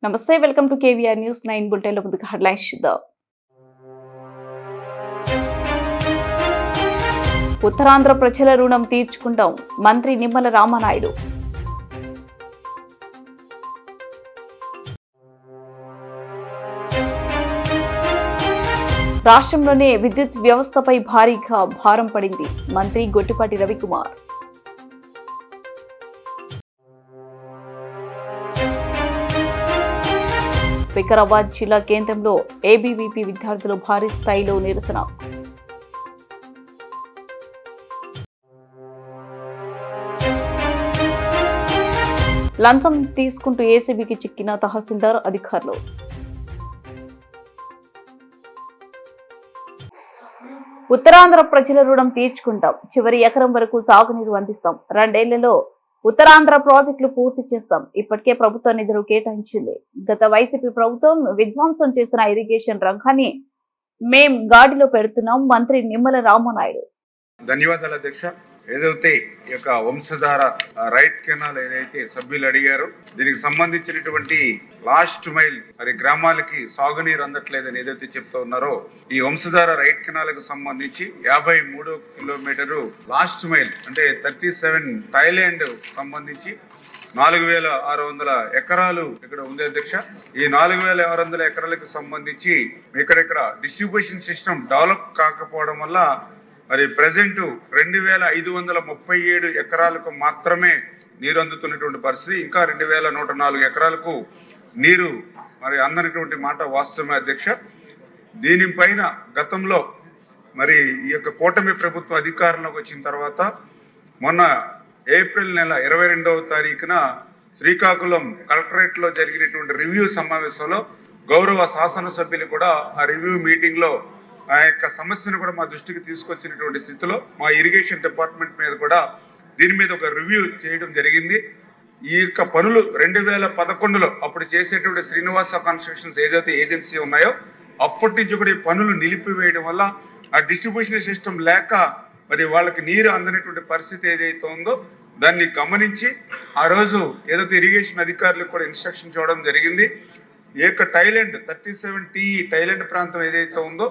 నమస్తే, welcome to KVR news 9 bulletin లో ముందుగా హెడ్లైన్స్ చూద్దాం. ఉత్తరాంధ్ర ప్రజల రుణం తీర్చుకుంటాం, మంత్రి నిమ్మల రామనాయుడు. రాష్ట్రంలోనే విద్యుత్ వ్యవస్థపై భారీగా భారం పడింది, మంత్రి గొట్టిపాటి రవికుమార్. వికారాబాద్ జిల్లా కేంద్రంలో ఏబీవీపీ విద్యార్థులు భారీ స్థాయిలో నిరసన. లంచం తీసుకుంటూ ఏసీబీకి చిక్కిన తహసీల్దార్ అధికారులు. ఉత్తరాంధ్ర ప్రజల రుణం తీర్చుకుంటాం, చివరి ఎకరం వరకు సాగునీరు అందిస్తాం, 2 ఏళ్లలో ఉత్తరాంధ్ర ప్రాజెక్టులు పూర్తి చేస్తాం. ఇప్పటికే ప్రభుత్వ నిధులు కేటాయించింది. గత వైసీపీ ప్రభుత్వం విధ్వంసం చేసిన ఇరిగేషన్ రంగాన్ని మేం గాడిలో పెడుతున్నాం, మంత్రి నిమ్మల రామనాయుడు. ధన్యవాదాలు అధ్యక్ష. ఏదైతే ఈ యొక్క వంశధార రైట్ కెనాల్ ఏదైతే సభ్యులు అడిగారో దీనికి సంబంధించినటువంటి లాస్ట్ మైల్ మరి గ్రామాలకి సాగునీరు అందట్లేదని ఏదైతే చెప్తా ఉన్నారో ఈ వంశధార రైట్ కెనాల్ కు సంబంధించి 53 కిలోమీటరు లాస్ట్ మైల్ అంటే 37 థాయిలాండ్ సంబంధించి 4600 ఎకరాలు ఇక్కడ ఉంది అధ్యక్ష. ఈ 4600 ఎకరాలకు సంబంధించి ఇక్కడ డిస్ట్రిబ్యూషన్ సిస్టమ్ డెవలప్ కాకపోవడం వల్ల మరి ప్రెసెంట్ 2537 ఎకరాలకు మాత్రమే నీరు అందుతున్నటువంటి పరిస్థితి. ఇంకా 2104 ఎకరాలకు నీరు మరి అందనటువంటి మాట వాస్తవమే అధ్యక్ష. దీనిపైన గతంలో మరి ఈ యొక్క కూటమి ప్రభుత్వ అధికారంలోకి వచ్చిన తర్వాత మొన్న ఏప్రిల్ నెల 22వ తారీఖున శ్రీకాకుళం కలెక్టరేట్ లో జరిగినటువంటి రివ్యూ సమావేశంలో గౌరవ శాసనసభ్యులు కూడా ఆ రివ్యూ మీటింగ్ లో ఆ యొక్క సమస్యను కూడా మా దృష్టికి తీసుకొచ్చినటువంటి స్థితిలో మా ఇరిగేషన్ డిపార్ట్మెంట్ మీద కూడా దీని మీద ఒక రివ్యూ చేయడం జరిగింది. ఈ యొక్క పనులు 2011లో అప్పుడు చేసేటువంటి శ్రీనివాస కన్స్ట్రక్షన్స్ ఏదైతే ఏజెన్సీ ఉన్నాయో అప్పటి నుంచి కూడా ఈ పనులు నిలిపివేయడం వల్ల ఆ డిస్ట్రిబ్యూషన్ సిస్టమ్ లేక మరి వాళ్ళకి నీరు అందనటువంటి పరిస్థితి ఏదైతే ఉందో దాన్ని గమనించి ఆ రోజు ఏదైతే ఇరిగేషన్ అధికారులకు కూడా ఇన్స్ట్రక్షన్ చేయడం జరిగింది. ఈ యొక్క థాయిలాండ్ 37 థాయిలాండ్ ప్రాంతం ఏదైతే ఉందో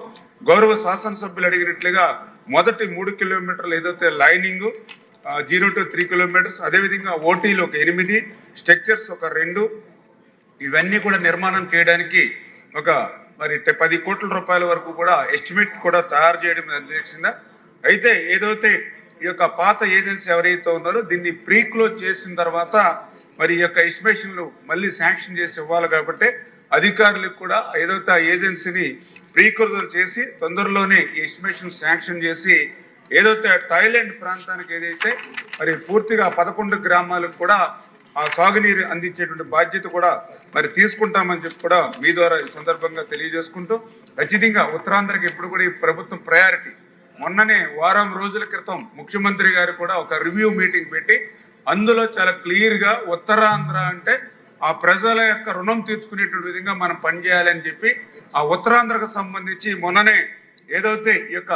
గౌరవ శాసనసభ్యులు అడిగినట్లుగా మొదటి 3 కిలోమీటర్లు ఏదైతే లైనింగ్ 0 to 3 కిలోమీటర్స్, అదేవిధంగా ఓటీలు ఒక 8, స్ట్రక్చర్స్ ఒక 2, ఇవన్నీ కూడా నిర్మాణం చేయడానికి ఒక మరి 10 కోట్ల రూపాయల వరకు కూడా ఎస్టిమేట్ కూడా తయారు చేయడం నిర్దేశించిందా. అయితే ఏదైతే ఈ యొక్క పాత ఏజెన్సీ ఎవరైతే ఉన్నారో దీన్ని ప్రీ క్లోజ్ చేసిన తర్వాత మరి ఈ యొక్క ఎస్టిమేషన్లు మళ్ళీ శాంక్షన్ చేసి ఇవ్వాలి కాబట్టి అధికారులకు కూడా ఏదైతే ఆ ఏజెన్సీని ప్రీక్లోజర్ చేసి తొందరలోనే ఎస్టిమేషన్ శాంక్షన్ చేసి ఏదైతే థాయిలాండ్ ప్రాంతానికి ఏదైతే మరి పూర్తిగా 11 గ్రామాలకు కూడా ఆ సాగునీరు అందించేటువంటి బాధ్యత కూడా మరి తీసుకుంటామని చెప్పి కూడా మీ ద్వారా ఈ సందర్భంగా తెలియజేసుకుంటూ ఖచ్చితంగా ఉత్తరాంధ్రకి ఎప్పుడు కూడా ఈ ప్రభుత్వం ప్రయారిటీ. మొన్ననే వారం రోజుల క్రితం ముఖ్యమంత్రి గారు కూడా ఒక రివ్యూ మీటింగ్ పెట్టి అందులో చాలా క్లియర్ గా ఉత్తరాంధ్ర అంటే ఆ ప్రజల యొక్క రుణం తీర్చుకునేటువంటి విధంగా మనం పనిచేయాలని చెప్పి ఆ ఉత్తరాంధ్రకు సంబంధించి మొన్ననే ఏదైతే ఈ యొక్క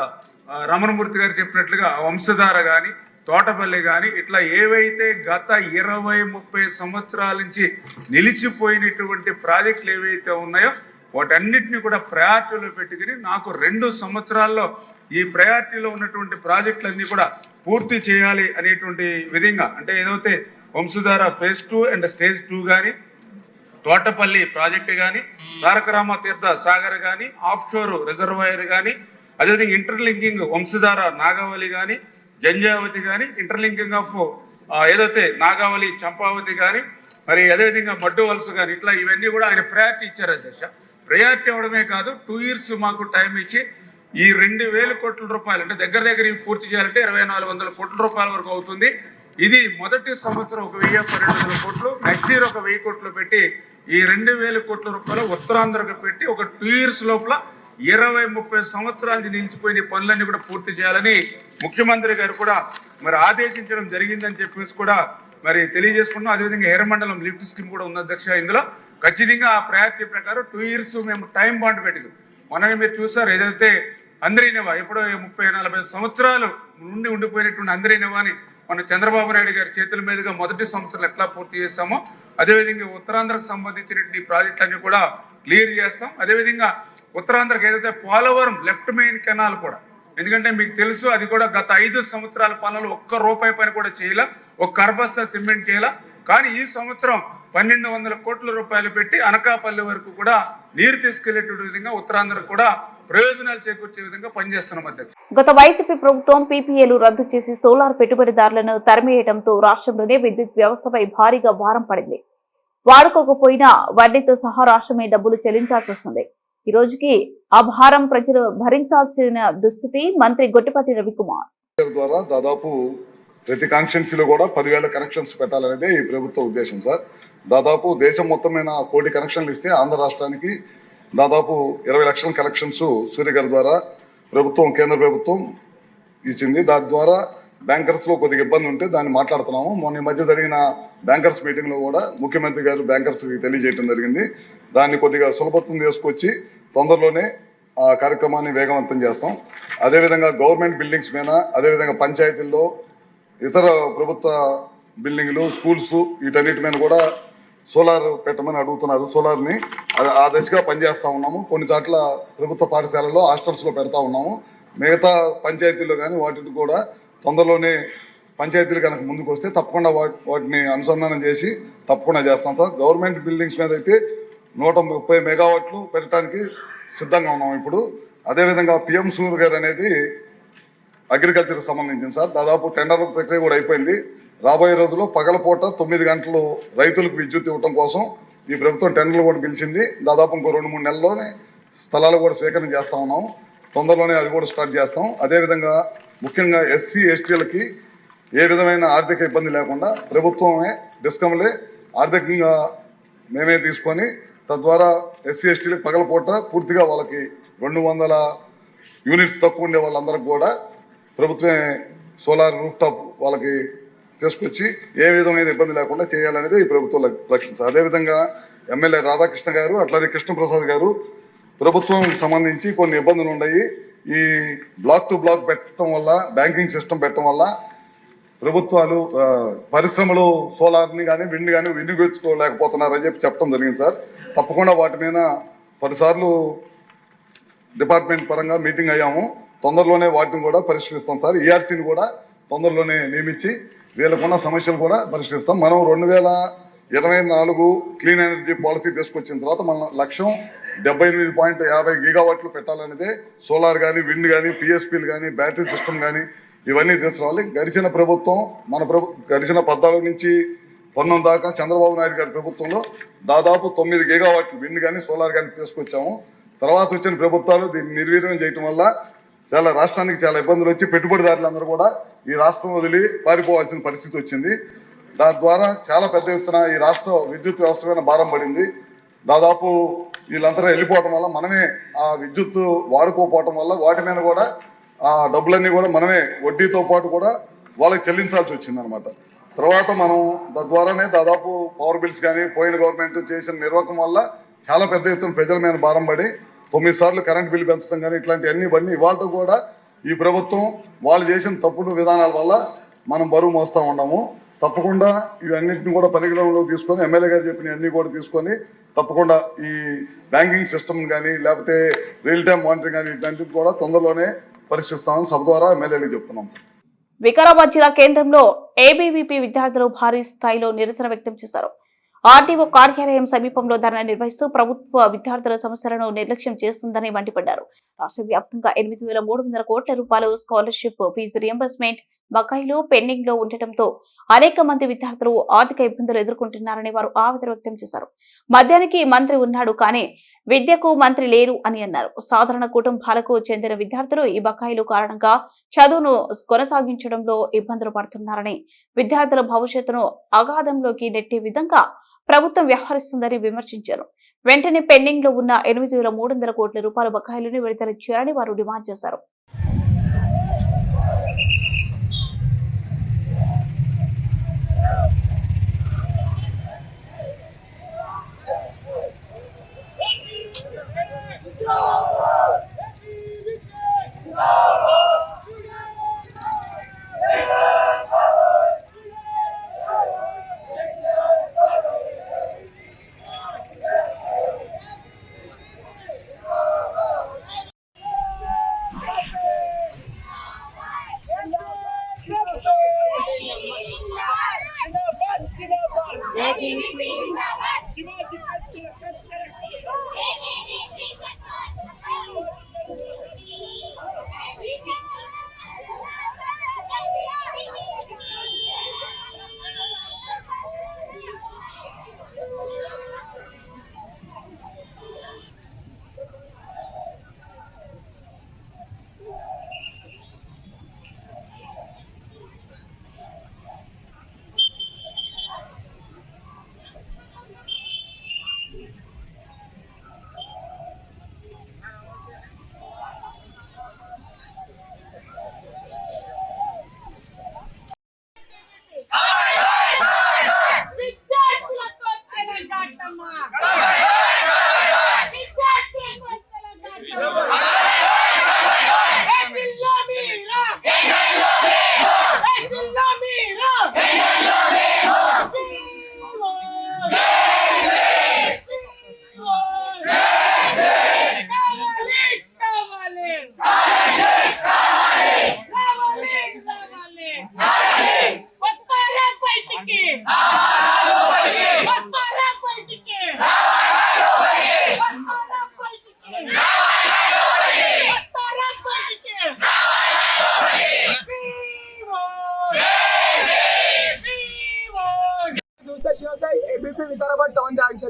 రమణమూర్తి గారు చెప్పినట్లుగా వంశధార గాని తోటపల్లి గాని ఇట్లా ఏవైతే గత 20-30 సంవత్సరాల నుంచి నిలిచిపోయినటువంటి ప్రాజెక్టులు ఏవైతే ఉన్నాయో వాటన్నిటిని కూడా ప్రయారిటీలో పెట్టుకుని నాకు 2 సంవత్సరాల్లో ఈ ప్రయారిటీలో ఉన్నటువంటి ప్రాజెక్టులన్నీ కూడా పూర్తి చేయాలి అనేటువంటి విధంగా అంటే ఏదైతే వంశధార ఫేజ్ 2 అండ్ స్టేజ్ 2 కానీ తోటపల్లి ప్రాజెక్టు కానీ తారకరామ తీర్థ సాగర్ కానీ ఆఫ్ షోర్ రిజర్వాయర్ కానీ అదేవిధంగా ఇంటర్లింకింగ్ వంశధార నాగావళి కానీ జంజావతి కానీ ఇంటర్లింకింగ్ ఆఫ్ ఏదైతే నాగావళి చంపావతి కానీ మరి అదేవిధంగా మడ్డు వలస కానీ ఇట్లా ఇవన్నీ కూడా ఆయన ప్రయారిటీ ఇచ్చారు అధ్యక్ష. ప్రయారిటీ ఇవ్వడమే కాదు 2 years మాకు టైం ఇచ్చి ఈ 2000 కోట్ల రూపాయలు అంటే దగ్గర పూర్తి చేయాలంటే 2400 కోట్ల రూపాయల వరకు అవుతుంది. ఇది మొదటి సంవత్సరం 1000-1200 కోట్లు, నెక్స్ట్ ఇయర్ 1000 కోట్లు పెట్టి ఈ 2000 కోట్ల రూపాయలు ఉత్తరాంధ్రకు పెట్టి ఒక 2 years లోపల 20-30 సంవత్సరాల నుంచి నిలిచిపోయిన పనులన్నీ కూడా పూర్తి చేయాలని ముఖ్యమంత్రి గారు కూడా మరి ఆదేశించడం జరిగిందని చెప్పేసి కూడా మరి తెలియజేసుకున్నాం. అదేవిధంగా ఎర్రమండలం లిఫ్ట్ స్కీమ్ కూడా ఉంది అధ్యక్ష. ఇందులో ఖచ్చితంగా ఆ ప్రయారిటీ ప్రకారం 2 years మేము టైం బాండ్ పెట్టుకు మొన్న మీరు చూసారు ఏదైతే అందరినవా ఎప్పుడో 30-40 సంవత్సరాలు నుండి ఉండిపోయినటువంటి అందరినవాని మన చంద్రబాబు నాయుడు గారి చేతుల మీదుగా మొదటి సంవత్సరాలు ఎట్లా పూర్తి చేస్తామో అదేవిధంగా ఉత్తరాంధ్రకు సంబంధించిన ప్రాజెక్టులన్నీ కూడా క్లియర్ చేస్తాం. అదేవిధంగా ఉత్తరాంధ్రకు ఏదైతే పోలవరం లెఫ్ట్ మెయిన్ కెనాల్ కూడా, ఎందుకంటే మీకు తెలుసు అది కూడా గత 5 సంవత్సరాల పాలనలో ఒక్క రూపాయి పని కూడా చేయాల, ఒక కర్బస్తా సిమెంట్ చేయాల. కానీ ఈ సంవత్సరం 1200 కోట్ల రూపాయలు పెట్టి అనకాపల్లి వరకు కూడా నీరు తీసుకెళ్లేటువంటి విధంగా ఉత్తరాంధ్రకు కూడా ప్రయోజనాలు చేకూర్చే విధంగా పనిచేస్తున్నాం అధ్యక్ష. గత వైసీపీ ప్రభుత్వం పీపీఏలు రద్దు చేసి సోలార్ పెట్టుబడిదారులను తరిమేయడంతో రాష్ట్రంలోనే విద్యుత్ వ్యవస్థపై భారీగా భారం పడింది. వాడుకోకపోయినా వడ్డీతో సహా రాష్ట్రమే డబ్బులు చెల్లించాల్సి వస్తుంది. ఈ రోజుకి ఆ భారం ప్రజలు భరించాల్సిన దుస్థితి. మంత్రి గొట్టిపాటి రవికుమార్ ద్వారా దాదాపు ప్రతి కాన్స్టిట్యున్సీలో కూడా 10,000 కనెక్షన్స్ పెట్టాలనేదే ఈ ప్రభుత్వ ఉద్దేశం సార్. దాదాపు దేశం మొత్తం మీద 1 కోటి కనెక్షన్లు ఇస్తే ఆంధ్ర రాష్ట్రానికి దాదాపు 20 లక్షల కనెక్షన్స్ సూర్యగారి ద్వారా కేంద్ర ప్రభుత్వం ఇచ్చింది. దాని ద్వారా బ్యాంకర్స్ లో కొద్దిగా ఇబ్బంది ఉంటే దాన్ని మాట్లాడుతున్నాము. మొన్న ఈ మధ్య జరిగిన బ్యాంకర్స్ మీటింగ్ లో కూడా ముఖ్యమంత్రి గారు బ్యాంకర్స్ తెలియజేయడం జరిగింది. దాన్ని కొద్దిగా సులభత్వం తీసుకొచ్చి తొందరలోనే ఆ కార్యక్రమాన్ని వేగవంతం చేస్తాం. అదేవిధంగా గవర్నమెంట్ బిల్డింగ్స్ మీద, అదేవిధంగా పంచాయతీల్లో ఇతర ప్రభుత్వ బిల్డింగ్లు, స్కూల్స్ వీటన్నిటి మీద కూడా సోలార్ పెట్టమని అడుగుతున్నారు. సోలార్ని ఆ దశగా పనిచేస్తూ ఉన్నాము. కొన్ని చోట్ల ప్రభుత్వ పాఠశాలల్లో, హాస్టల్స్ లో పెడతా ఉన్నాము. మిగతా పంచాయతీల్లో కానీ వాటిని కూడా తొందరలోనే పంచాయతీలు కనుక ముందుకు వస్తే తప్పకుండా వాటిని అనుసంధానం చేసి తప్పకుండా చేస్తాం సార్. గవర్నమెంట్ బిల్డింగ్స్ మీద అయితే 130 మెగావాట్లు పెట్టడానికి సిద్ధంగా ఉన్నాం ఇప్పుడు. అదేవిధంగా పిఎం సూర్యగారు అనేది అగ్రికల్చర్కి సంబంధించింది సార్. దాదాపు టెండర్ ప్రక్రియ కూడా అయిపోయింది. రాబోయే రోజుల్లో పగలపూట 9 గంటలు రైతులకు విద్యుత్ ఇవ్వడం కోసం ఈ ప్రభుత్వం టెండర్లు కూడా పిలిచింది. దాదాపు ఇంకో 2-3 నెలల్లోనే స్థలాలు కూడా స్వీకరణ చేస్తా ఉన్నాం. తొందరలోనే అది కూడా స్టార్ట్ చేస్తాం. అదేవిధంగా ముఖ్యంగా ఎస్సీ ఎస్టీలకి ఏ విధమైన ఆర్థిక ఇబ్బంది లేకుండా ప్రభుత్వమే, డిస్కమ్లే ఆర్థికంగా మేమే తీసుకొని తద్వారా ఎస్సీ ఎస్టీలకు పగలపూట పూర్తిగా వాళ్ళకి 200 యూనిట్స్ తక్కువ ఉండే వాళ్ళందరికీ కూడా ప్రభుత్వమే సోలార్ రూఫ్ టాప్ వాళ్ళకి తీసుకొచ్చి ఏ విధమైన ఇబ్బంది లేకుండా చేయాలనేది ఈ ప్రభుత్వం లక్ష్యం. అదేవిధంగా ఎమ్మెల్యే రాధాకృష్ణ గారు, అట్లానే కృష్ణప్రసాద్ గారు ప్రభుత్వం సంబంధించి కొన్ని ఇబ్బందులు ఉన్నాయి. ఈ బ్లాక్ టు బ్లాక్ పెట్టడం వల్ల, బ్యాంకింగ్ సిస్టమ్ పెట్టడం వల్ల ప్రభుత్వాలు, పరిశ్రమలు సోలార్ని కానీ విండ్ కానీ వినియోగించుకోలేకపోతున్నారని చెప్పడం జరిగింది సార్. తప్పకుండా వాటి మీద 10 సార్లు డిపార్ట్మెంట్ పరంగా మీటింగ్ అయ్యాము. తొందరలోనే వాటిని కూడా పరిష్కరిస్తాం సార్. ఈఆర్సీని కూడా తొందరలోనే నియమించి వీళ్ళకున్న సమస్యలు కూడా పరిష్కరిస్తాం. మనం 2024 క్లీన్ ఎనర్జీ పాలసీ తీసుకొచ్చిన తర్వాత మన లక్ష్యం 78.50 గిగావాట్లు పెట్టాలనేదే. సోలార్ కానీ, విండ్ కానీ, పిఎస్పీలు కానీ, బ్యాటరీ సిస్టమ్ కానీ ఇవన్నీ తీసుకురావాలి. గడిచిన ప్రభుత్వం గడిచిన 14 నుంచి 19 దాకా చంద్రబాబు నాయుడు గారి ప్రభుత్వంలో దాదాపు 9 గిగావాట్లు విండ్ కానీ, సోలార్ కానీ తీసుకొచ్చాము. తర్వాత వచ్చిన ప్రభుత్వాలు దీన్ని నిర్వీర్యం చేయటం వల్ల రాష్ట్రానికి చాలా ఇబ్బందులు వచ్చి పెట్టుబడిదారులందరూ కూడా ఈ రాష్ట్రం వదిలి పారిపోవాల్సిన పరిస్థితి వచ్చింది. దాని ద్వారా చాలా పెద్ద ఎత్తున ఈ రాష్ట్ర విద్యుత్ వ్యవస్థ మీద భారం పడింది. దాదాపు వీళ్ళందరూ వెళ్ళిపోవటం వల్ల, మనమే ఆ విద్యుత్ వాడుకోపోవటం వల్ల వాటి మీద కూడా ఆ డబ్బులన్నీ కూడా మనమే వడ్డీతో పాటు కూడా వాళ్ళకి చెల్లించాల్సి వచ్చింది అనమాట. తర్వాత మనం తద్వారానే దాదాపు పవర్ బిల్స్ కానీ, పోయిన గవర్నమెంట్ చేసిన నిర్వాహకం వల్ల చాలా పెద్ద ఎత్తున ప్రజల మీద భారం పడి 9 సార్లు కరెంట్ బిల్లు పెంచడం కానీ ఇట్లాంటివన్నీ ఇవాళ కూడా ఈ ప్రభుత్వం వాళ్ళు చేసిన తప్పుడు విధానాల వల్ల మనం బరువు మోస్తా ఉన్నాము. తప్పకుండా ఇవన్నింటిని కూడా పరిగణనలో తీసుకొని, ఎమ్మెల్యే గారు చెప్పిన అన్ని కూడా తీసుకొని తప్పకుండా ఈ బ్యాంకింగ్ సిస్టమ్ కానీ, లేకపోతే రియల్ టైమ్ మానిటరింగ్ కానీ ఇట్లాంటివి కూడా తొందరలోనే పరీక్షిస్తామని సభ ద్వారా ఎమ్మెల్యేలకు చెప్తున్నాం. వికారాబాద్ జిల్లా కేంద్రంలో ఏబీవీపీ విద్యార్థులు భారీ స్థాయిలో నిరసన వ్యక్తం చేశారు. ఆర్టీఓ కార్యాలయం సమీపంలో ధర్నా నిర్వహిస్తూ ప్రభుత్వ విద్యార్థుల సమస్యలను నిర్లక్ష్యం చేస్తుందని మండిపడ్డారు. రాష్ట్ర వ్యాప్తంగా 8,300 కోట్ల రూపాయలు స్కాలర్షిప్, ఫీజు రియంబర్స్మెంట్ బకాయిలు పెండింగ్ లో ఉండటంతో అనేక మంది విద్యార్థులు ఆర్థిక ఇబ్బందులు ఎదుర్కొంటున్నారని వారు ఆవేదన వ్యక్తం చేశారు. మద్యానికి మంత్రి ఉన్నాడు కానీ విద్యకు మంత్రి లేరు అని అన్నారు. సాధారణ కుటుంబాలకు చెందిన విద్యార్థులు ఈ బకాయిలు కారణంగా చదువును కొనసాగించడంలో ఇబ్బందులు పడుతున్నారని, విద్యార్థుల భవిష్యత్తును అగాధంలోకి నెట్టే విధంగా ప్రభుత్వం వ్యవహరిస్తుందని విమర్శించారు. వెంటనే పెండింగ్ లో ఉన్న 8,300 కోట్ల రూపాయల బకాయిలను విడుదల చేయాలని వారు డిమాండ్ చేశారు.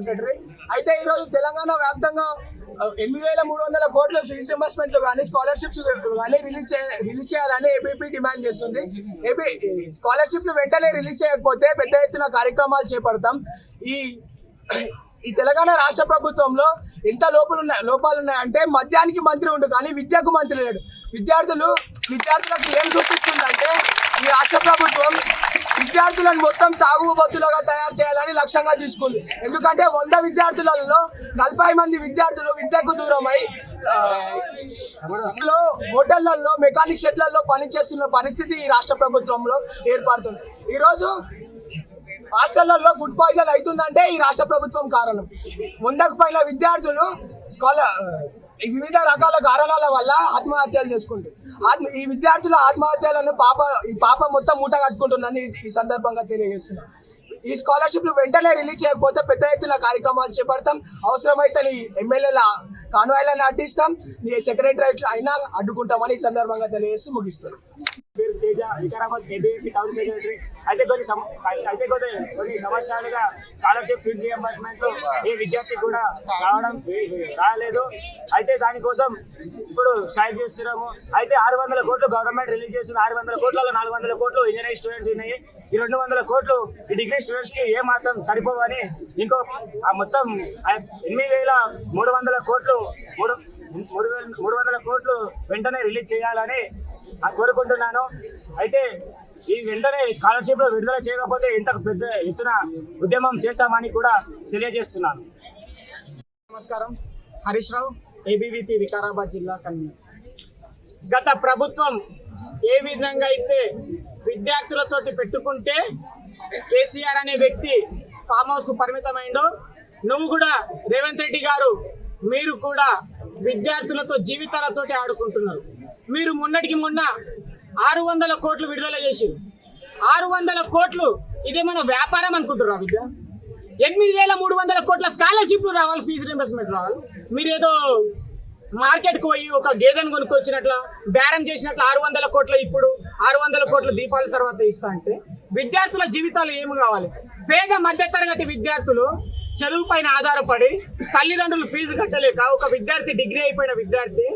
సెక్రటరీ. అయితే ఈరోజు తెలంగాణ వ్యాప్తంగా 8,300 కోట్ల ఫీజు రింబర్స్మెంట్లు కానీ స్కాలర్షిప్స్ కానీ రిలీజ్ చేయాలని ఏబీపీ డిమాండ్ చేస్తుంది. స్కాలర్షిప్లు వెంటనే రిలీజ్ చేయకపోతే పెద్ద ఎత్తున కార్యక్రమాలు చేపడతాం. ఈ తెలంగాణ రాష్ట్ర ప్రభుత్వంలో ఎంత లోపాలు ఉన్నాయంటే మద్యానికి మంత్రి ఉండు కానీ విద్యకు మంత్రి లేడు. విద్యార్థులకు ఏం చూపిస్తుందంటే ఈ రాష్ట్ర ప్రభుత్వం విద్యార్థులను మొత్తం తాగుబోతులుగా తయారు చేయాలని లక్ష్యంగా తీసుకుంది. ఎందుకంటే 100 విద్యార్థులలో 40 మంది విద్యార్థులు విద్యకు దూరమై హోటళ్లలో మెకానిక్ షెడ్లలో పనిచేస్తున్న పరిస్థితి ఈ రాష్ట్ర ప్రభుత్వంలో ఏర్పడుతుంది. ఈరోజు హాస్టళ్లలో ఫుడ్ పాయిజన్ అవుతుందంటే ఈ రాష్ట్ర ప్రభుత్వం కారణం. 100కు పైన విద్యార్థులు వివిధ రకాల కారణాల వల్ల ఆత్మహత్యలు చేసుకుంటారు. ఈ విద్యార్థుల ఆత్మహత్యలను పాప మొత్తం మూట కట్టుకుంటుందని ఈ సందర్భంగా తెలియజేస్తున్నాం. ఈ స్కాలర్షిప్లు వెంటనే రిలీజ్ చేయకపోతే పెద్ద ఎత్తున కార్యక్రమాలు చేపడతాం. అవసరమైతే ఎమ్మెల్యేల కాన్వాయ్లను అడ్డిస్తాం, సెక్రటరేట్ అయినా అడ్డుకుంటామని ఈ సందర్భంగా తెలియజేస్తూ ముగిస్తున్నాం. పేరు Teja, Vikarabad ABVP town secretary. అయితే కొన్ని సంవత్సరాలుగా స్కాలర్షిప్ ఫీజు రియంబర్స్మెంట్ ఏ విద్యార్థి కూడా రాలేదు. అయితే దానికోసం ఇప్పుడు స్ట్రైక్ చేస్తున్నాము. అయితే 600 కోట్లు గవర్నమెంట్ రిలీజ్ చేస్తుంది. 600 కోట్లలో 400 కోట్లు ఇంజనీరింగ్ స్టూడెంట్స్ ఉన్నాయి. ఈ 200 కోట్లు ఈ డిగ్రీ స్టూడెంట్స్ కి ఏ మాత్రం సరిపోవని ఇంకో మొత్తం 8,300 కోట్లు 300 కోట్లు వెంటనే రిలీజ్ చేయాలని కోరుకుంటున్నాను. అయితే ఈ వెంటనే స్కాలర్షిప్ విడుదల చేయకపోతే ఇంత పెద్ద ఎత్తున ఉద్యమం చేస్తామని కూడా తెలియజేస్తున్నాను. నమస్కారం, హరీష్ రావు, ఏబీవీపీ వికారాబాద్ జిల్లా కన్వీనర్. గత ప్రభుత్వం ఏ విధంగా అయితే విద్యార్థులతోటి పెట్టుకుంటే కేసీఆర్ అనే వ్యక్తి ఫామ్ హౌస్ కు పరిమితమైందో, నువ్వు కూడా రేవంత్ రెడ్డి గారు మీరు కూడా విద్యార్థులతో జీవితాలతోటి ఆడుకుంటున్నారు. మీరు మొన్నటికి మొన్న 600 కోట్లు విడుదల చేసి 600 కోట్లు ఇదేమన్నా వ్యాపారం అనుకుంటున్నారు. విద్య 8,300 కోట్ల స్కాలర్షిప్లు రావాలి, ఫీజు రింబర్స్మెంట్ రావాలి. మీరు ఏదో మార్కెట్కి పోయి ఒక గేదెను కొనుక్కొచ్చినట్ల బేరం చేసినట్లు 600 కోట్ల ఇప్పుడు 600 కోట్ల దీపాల తర్వాత ఇస్తా అంటే విద్యార్థుల జీవితాలు ఏమి కావాలి? పేద మధ్యతరగతి విద్యార్థులు చదువు పైన ఆధారపడి తల్లిదండ్రులు ఫీజు కట్టలేక ఒక విద్యార్థి డిగ్రీ అయిపోయిన విద్యార్థి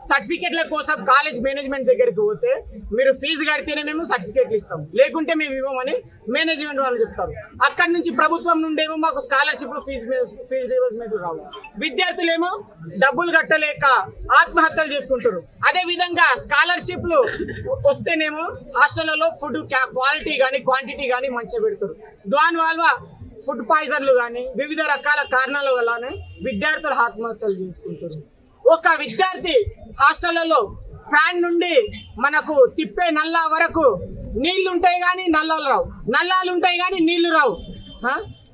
సర్టిఫికెట్ల కోసం కాలేజ్ మేనేజ్మెంట్ దగ్గరికి పోతే మీరు ఫీజు కడితేనే మేము సర్టిఫికెట్లు ఇస్తాం, లేకుంటే మేము ఇవ్వమని మేనేజ్మెంట్ వాళ్ళు చెప్తారు. అక్కడి నుంచి ప్రభుత్వం నుండేమో మాకు స్కాలర్షిప్లు ఫీజు రియంబర్స్మెంట్ రావు. విద్యార్థులేమో డబ్బులు కట్టలేక ఆత్మహత్యలు చేసుకుంటారు. అదే విధంగా స్కాలర్షిప్లు వస్తేనేమో హాస్టళ్లలో ఫుడ్ క్వాలిటీ కానీ క్వాంటిటీ కానీ మంచిగా పెడతారు. దానివల్ల ఫుడ్ పాయిజన్లు కానీ వివిధ రకాల కారణాల వల్లనే విద్యార్థులు ఆత్మహత్యలు చేసుకుంటారు. ఒక విద్యార్థి హాస్టళ్లలో ఫ్యాన్ నుండి మనకు తిప్పే నల్లా వరకు నీళ్లు ఉంటాయి కానీ నల్లాలు రావు, నల్లాలు ఉంటాయి కానీ నీళ్లు రావు.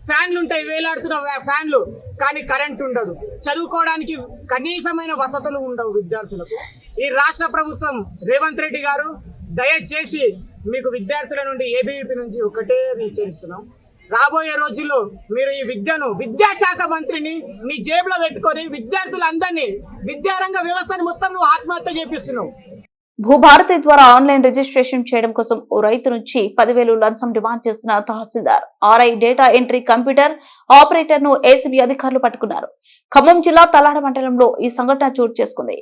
ఫ్యాన్లు ఉంటాయి, వేలాడుతున్న ఫ్యాన్లు, కానీ కరెంట్ ఉండదు. చదువుకోవడానికి కనీసమైన వసతులు ఉండవు విద్యార్థులకు. ఈ రాష్ట్ర ప్రభుత్వం రేవంత్ రెడ్డి గారు దయచేసి మీకు విద్యార్థుల నుండి ఏబీవీపీ నుంచి ఒకటే హెచ్చరిస్తున్నాం, రాబోయే రోజుల్లో మీరు ఈ విద్యాశాఖ మంత్రిని మీ జేబులో పెట్టుకొని విద్యార్థులందరినీ విద్యారంగ వ్యవస్థను మొత్తం నువ్వు ఆత్మహత్య చేపిస్తున్నావు. భూభారతి ద్వారా ఆన్లైన్ రిజిస్ట్రేషన్ చేయడం కోసం ఓ రైతు నుంచి 10,000 లంచం డిమాండ్ చేస్తున్న తహసీల్దార్ RI data entry computer operator ను ఏసీబీ అధికారులు పట్టుకున్నారు. ఖమ్మం జిల్లా తల్లాడ మండలంలో ఈ సంఘటన చోటు చేసుకుంది.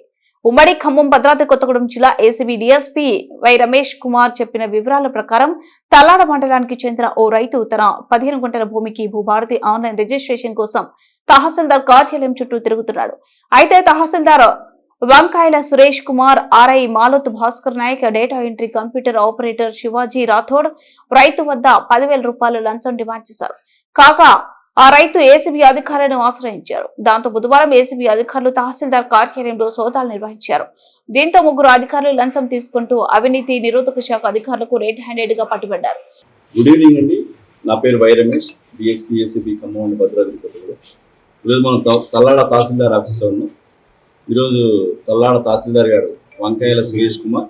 ఉమ్మడి ఖమ్మం భద్రాద్రి కొత్తగూడెం జిల్లా ACB DSP why Ramesh Kumar చెప్పిన వివరాల ప్రకారం తల్లాడ మండలానికి చెందిన ఓ రైతు తన 15 గుంటల భూమికి భూభారతి ఆన్లైన్ రిజిస్ట్రేషన్ కోసం తహసీల్దార్ కార్యాలయం చుట్టూ తిరుగుతున్నాడు. అయితే tahsildar Vankayala Suresh Kumar, RI Maloth Bhaskar Nayak, data entry computer operator Shivaji Rathod రైతు వద్ద 10,000 రూపాయలు లంచం డిమాండ్ చేశారు. కాగా ఆ రైతు ఏసీబీ అధికారులను ఆశ్రయించారు. దాంతో బుధవారం ఏసీబీ అధికారులు తహసీల్దార్ కార్యాలయంలో సోదాలు నిర్వహించారు. దీంతో 3 అధికారులు లంచం తీసుకుంటూ అవినీతి నిరోధక శాఖ అధికారులకు రెడ్ హ్యాండెడ్ గా పట్టుబడ్డారు. గుడ్ ఈవినింగ్ అండి, నా పేరు Y Ramesh, DSP ACB Khammam Bhadradri Kothagudem. ఈరోజు మనం తల్లాడ తహసీల్దార్ ఆఫీస్లో ఉన్నాం. ఈరోజు తల్లాడ తహసీల్దార్ గారు వంకాయల సురేష్ కుమార్,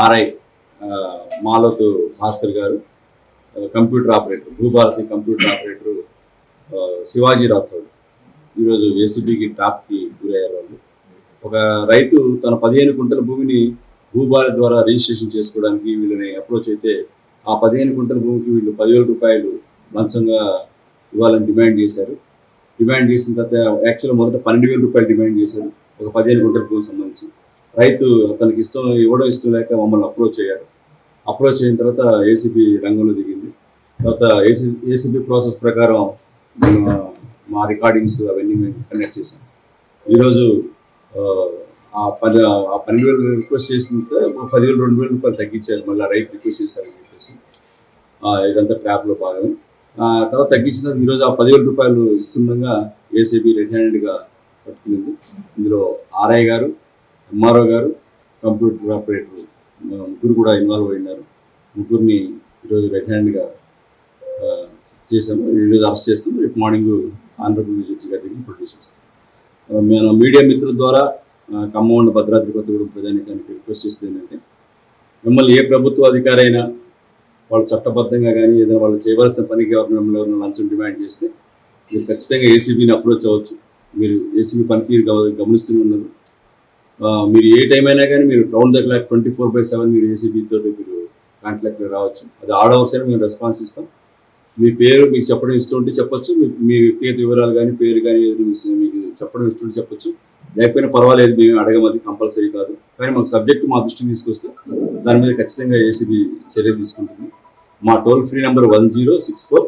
ఆర్ఐ మాలోతు భాస్కర్ గారు, computer operator Bhubharati computer operator Shivaji Rathod ఈరోజు ఏసీబీకి ట్రాప్కి గురయ్యారు. వాళ్ళు ఒక రైతు తన 15 గుంటల భూమిని భూభారతి ద్వారా రిజిస్ట్రేషన్ చేసుకోవడానికి వీళ్ళని అప్రోచ్ అయితే ఆ 15 గుంటల భూమికి వీళ్ళు 10,000 రూపాయలు లంచంగా ఇవ్వాలని డిమాండ్ చేశారు. డిమాండ్ చేసిన తర్వాత యాక్చువల్గా మొదట 12,000 రూపాయలు డిమాండ్ చేశారు ఒక 15 గుంటల భూమికి సంబంధించి. రైతు తనకి ఇవ్వడం ఇష్టం లేక మమ్మల్ని అప్రోచ్ అయ్యారు. అప్రోచ్ అయిన తర్వాత ఏసీబీ రంగంలో దిగింది. తర్వాత ఏసీబీ ప్రాసెస్ ప్రకారం మా రికార్డింగ్స్ అవన్నీ మేము కనెక్ట్ చేసాం. ఈరోజు ఆ 12,000 రిక్వెస్ట్ చేసిన 10,000 2,000 రూపాయలు తగ్గించారు. మళ్ళీ రైతు రిక్వెస్ట్ చేశారని చెప్పేసి ఇదంతా ట్రాప్లో భాగమే. తర్వాత తగ్గించిన ఈరోజు ఆ 10,000 రూపాయలు ఇస్తుండగా ఏసీబీ రెడ్ హ్యాండెడ్గా పట్టుకునింది. ఇందులో ఆర్ఐ గారు, ఎంఆర్ఓ గారు, కంప్యూటర్ ఆపరేటర్ ముగ్గురు కూడా ఇన్వాల్వ్ అయినారు. ముగ్గురిని ఈరోజు రెడ్ హ్యాండ్గా చేశాము. ఈరోజు అరెస్ట్ చేస్తాము. రేపు మార్నింగ్ ఆంధ్రప్రదేశ్ జడ్జి గారి దగ్గర ప్రొడ్యూస్ చేస్తాం. మేము మీడియా మిత్రుల ద్వారా ఖమ్మం భద్రాద్రి కొత్తగూడెం ప్రజానీకానికి రిక్వెస్ట్ చేస్తే ఏంటంటే, మిమ్మల్ని ఏ ప్రభుత్వ అధికారి అయినా వాళ్ళు చట్టబద్ధంగా కానీ ఏదైనా వాళ్ళు చేయవలసిన పనికి మిమ్మల్ని లంచం డిమాండ్ చేస్తే మీరు ఖచ్చితంగా ఏసీబీని అప్రోచ్ అవ్వచ్చు. మీరు ఏసీబీ పనితీరు గమనిస్తూనే ఉన్నారు. మీరు ఏ టైం అయినా కానీ మీరు రౌండ్ ద క్లాక్ 24/7 మీరు ఏసీబీతో మీరు కాంటాక్ట్లో రావచ్చు. అది ఆడ్ అవర్స్ అయినా మేము రెస్పాన్స్ ఇస్తాం. మీ పేరు మీకు చెప్పడం ఇష్టం ఉంటే చెప్పొచ్చు. మీ వ్యక్తిగత వివరాలు కానీ పేరు కానీ ఏదైనా మీకు చెప్పడం ఇష్టం ఉంటే చెప్పొచ్చు. లేకపోయినా పర్వాలేదు, మేము అడగమది కంపల్సరీ కాదు. కానీ మాకు సబ్జెక్టు మా దృష్టికి తీసుకొస్తే దాని మీద ఖచ్చితంగా ఏసీబీ చర్య తీసుకుంటుంది. మా టోల్ ఫ్రీ నెంబర్ 1064,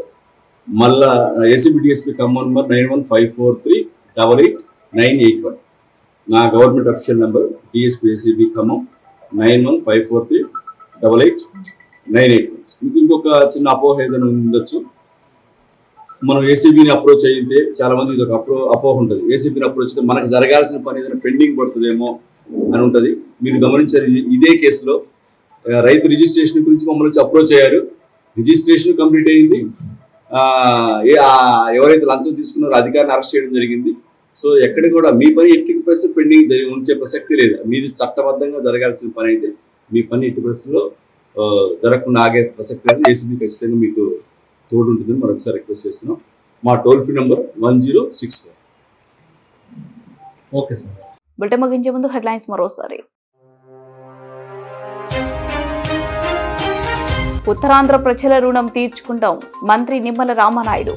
మళ్ళా ఏసీబీ డిఎస్పీ ఖమ్మం నెంబర్ 9154388981. నా government official number DSP ACB Khammam 9154388981. మీకు ఇంకొక చిన్న అపోహ ఏదైనా ఉండొచ్చు. మనం ఏసీబీని అప్రోచ్ అయితే చాలా మంది ఇది ఒక అపోహ ఉంటుంది. ఏసీబీని అప్రోచ్ అయితే మనకు జరగాల్సిన పని ఏదైనా పెండింగ్ పడుతుందేమో అని ఉంటుంది. మీరు గమనించారు, ఇదే కేసులో రైతు రిజిస్ట్రేషన్ గురించి మమ్మల్ని అప్రోచ్ అయ్యారు. రిజిస్ట్రేషన్ కంప్లీట్ అయింది. ఎవరైతే లంచం తీసుకున్నారో అధికారిని అరెస్ట్ చేయడం జరిగింది. సో ఎక్కడ కూడా మీ పని 80% పెండింగ్ ఉంచే ప్రసక్తి లేదు. మీది చట్టబద్ధంగా జరగాల్సిన పని అయితే మీ పని 80%లో జరగకుండా ఆగే ప్రసక్తి లేదు. ఏసీబీ ఖచ్చితంగా మీకు తోడు ఉంటుందని మరొకసారి రిక్వెస్ట్ చేస్తున్నాం. మా toll free number 1064. Okay sir. Bulletin ముగించే ముందు హెడ్లైన్స్ మరోసారి. ఉత్తరాంధ్ర ప్రజల రుణం తీర్చుకుంటాం, మంత్రి నిమ్మల రామానాయుడు.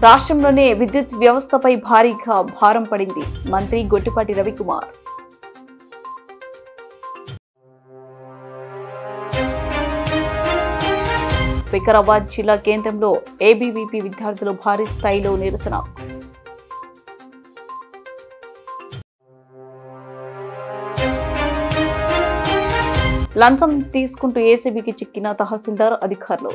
రాష్ట్రంలోనే విద్యుత్ వ్యవస్థపై భారీగా భారం పడింది, మంత్రి గొట్టిపాటి రవికుమార్. వికారాబాద్ జిల్లా కేంద్రంలో ఏబీవీపీ విద్యార్థులు భారీ స్థాయిలో నిరసన. లంచం తీసుకుంటూ ఏసీబీకి చిక్కిన తహసీల్దార్ అధికారులు.